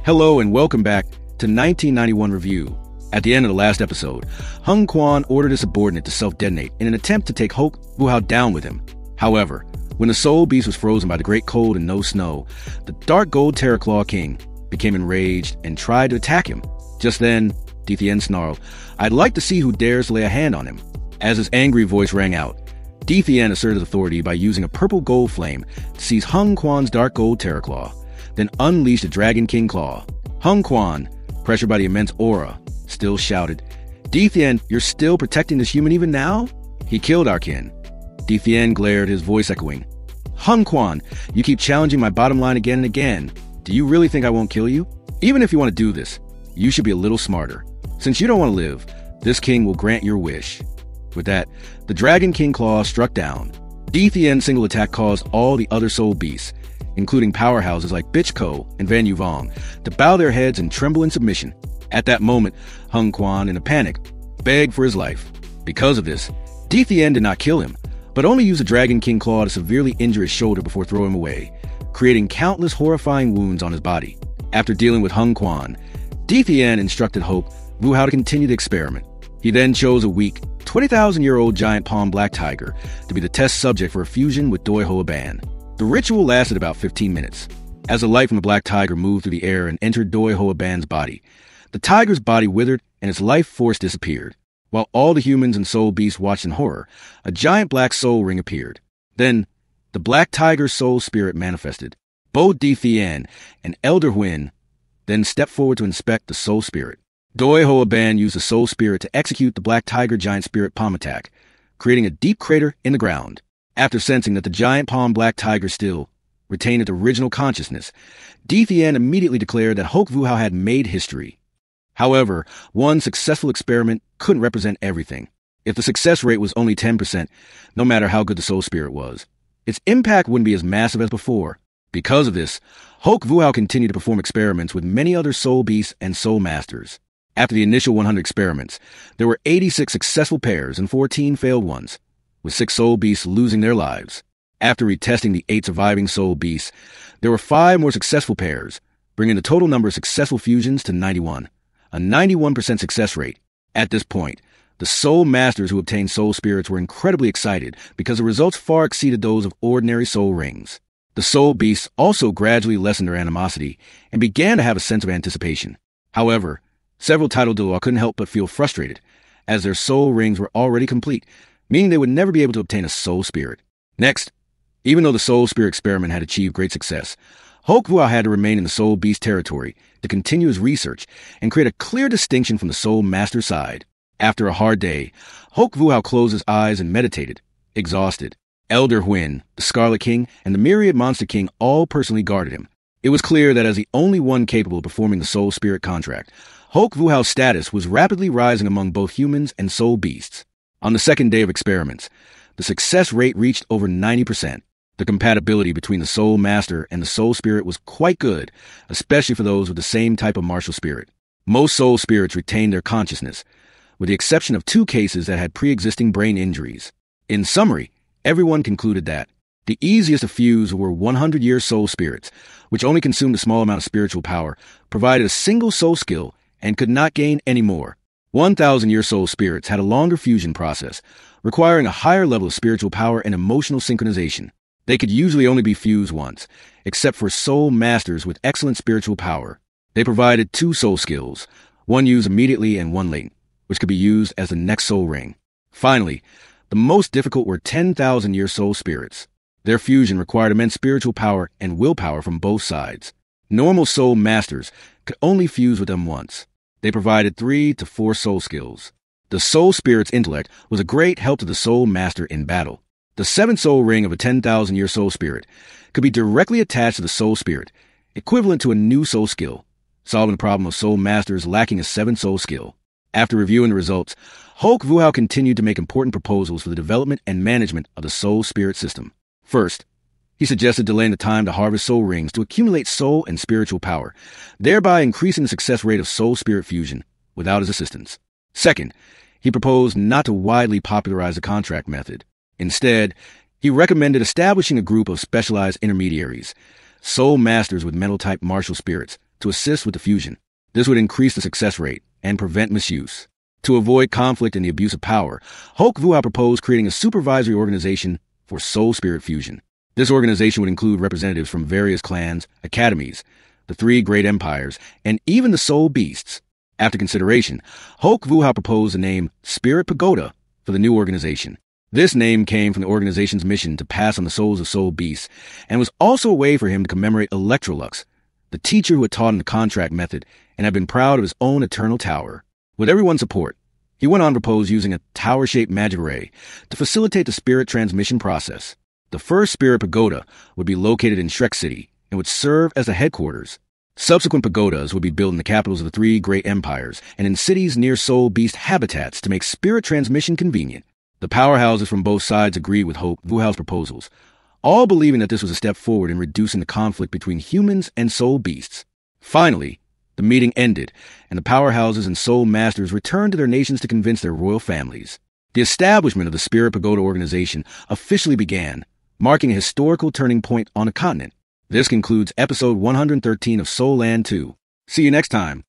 Hello and welcome back to 1991 Review. At the end of the last episode, Hung Quan ordered his subordinate to self-detonate in an attempt to take Hulk Vuhao down with him. However, when the soul beast was frozen by the great cold and no snow, the dark gold Terraclaw King became enraged and tried to attack him. Just then, Dithien snarled, "I'd like to see who dares lay a hand on him." As his angry voice rang out, Dithien asserted authority by using a purple gold flame to seize Hung Quan's dark gold Terraclaw, then unleashed a Dragon King Claw. Hung Quan, pressured by the immense aura, still shouted, "Dithien, you're still protecting this human even now? He killed our kin." Dithien glared, his voice echoing, "Hung Quan, you keep challenging my bottom line again and again. Do you really think I won't kill you? Even if you want to do this, you should be a little smarter. Since you don't want to live, this king will grant your wish." With that, the Dragon King Claw struck down. Dithien's single attack caused all the other soul beasts, including powerhouses like Bitch Ko and Van Yuvong, to bow their heads and tremble in submission. At that moment, Hung Quan, in a panic, begged for his life. Because of this, Dithien did not kill him, but only used the Dragon King Claw to severely injure his shoulder before throwing him away, creating countless horrifying wounds on his body. After dealing with Hung Quan, Dithien instructed Hulk Vuhao to continue the experiment. He then chose a weak, 20,000-year-old giant palm black tiger to be the test subject for a fusion with Douluo Ban. The ritual lasted about 15 minutes. As the light from the black tiger moved through the air and entered Douluo Ban's body, the tiger's body withered and its life force disappeared. While all the humans and soul beasts watched in horror, a giant black soul ring appeared. Then, the black tiger's soul spirit manifested. Both Dithien and Elder Huin then stepped forward to inspect the soul spirit. Douluo Ban used the soul spirit to execute the black tiger giant spirit palm attack, creating a deep crater in the ground. After sensing that the giant palm black tiger still retained its original consciousness, Dithien immediately declared that Hulk Vuhao had made history. However, one successful experiment couldn't represent everything. If the success rate was only 10%, no matter how good the soul spirit was, its impact wouldn't be as massive as before. Because of this, Hulk Vuhao continued to perform experiments with many other soul beasts and soul masters. After the initial 100 experiments, there were 86 successful pairs and 14 failed ones, with 6 soul beasts losing their lives. After retesting the 8 surviving soul beasts, there were 5 more successful pairs, bringing the total number of successful fusions to 91, a 91% success rate. At this point, the soul masters who obtained soul spirits were incredibly excited because the results far exceeded those of ordinary soul rings. The soul beasts also gradually lessened their animosity and began to have a sense of anticipation. However, several titled Douluo couldn't help but feel frustrated, as their soul rings were already complete, meaning they would never be able to obtain a soul spirit. Next, even though the soul spirit experiment had achieved great success, Hulk Vuhao had to remain in the soul beast territory to continue his research and create a clear distinction from the soul master side. After a hard day, Hulk Vuhao closed his eyes and meditated, exhausted. Elder Huin, the Scarlet King, and the Myriad Monster King all personally guarded him. It was clear that as the only one capable of performing the soul spirit contract, Hulk Vuhao's status was rapidly rising among both humans and soul beasts. On the second day of experiments, the success rate reached over 90%. The compatibility between the soul master and the soul spirit was quite good, especially for those with the same type of martial spirit. Most soul spirits retained their consciousness, with the exception of 2 cases that had pre-existing brain injuries. In summary, everyone concluded that the easiest to fuse were 100-year soul spirits, which only consumed a small amount of spiritual power, provided a single soul skill, and could not gain any more. 1,000-year soul spirits had a longer fusion process, requiring a higher level of spiritual power and emotional synchronization. They could usually only be fused once, except for soul masters with excellent spiritual power. They provided 2 soul skills, one used immediately and one latent, which could be used as the next soul ring. Finally, the most difficult were 10,000-year soul spirits. Their fusion required immense spiritual power and willpower from both sides. Normal soul masters could only fuse with them once. They provided 3 to 4 soul skills. The soul spirit's intellect was a great help to the soul master in battle. The 7th soul ring of a 10,000-year soul spirit could be directly attached to the soul spirit, equivalent to a new soul skill, solving the problem of soul masters lacking a 7th soul skill. After reviewing the results, Hulk Vuhao continued to make important proposals for the development and management of the soul spirit system. First, he suggested delaying the time to harvest soul rings to accumulate soul and spiritual power, thereby increasing the success rate of soul spirit fusion without his assistance. Second, he proposed not to widely popularize the contract method. Instead, he recommended establishing a group of specialized intermediaries, soul masters with mental-type martial spirits, to assist with the fusion. This would increase the success rate and prevent misuse. To avoid conflict and the abuse of power, Hulk Vuhao proposed creating a supervisory organization for soul spirit fusion. This organization would include representatives from various clans, academies, the three great empires, and even the soul beasts. After consideration, Hulk Vuhao proposed the name Spirit Pagoda for the new organization. This name came from the organization's mission to pass on the souls of soul beasts, and was also a way for him to commemorate Electrolux, the teacher who had taught him the contract method and had been proud of his own eternal tower. With everyone's support, he went on to propose using a tower-shaped magic ray to facilitate the spirit transmission process. The first Spirit Pagoda would be located in Shrek City and would serve as the headquarters. Subsequent pagodas would be built in the capitals of the three great empires and in cities near soul beast habitats to make spirit transmission convenient. The powerhouses from both sides agreed with Hulk Vuhao's proposals, all believing that this was a step forward in reducing the conflict between humans and soul beasts. Finally, the meeting ended, and the powerhouses and soul masters returned to their nations to convince their royal families. The establishment of the Spirit Pagoda organization officially began, marking a historical turning point on the continent. This concludes episode 113 of Soul Land 2. See you next time.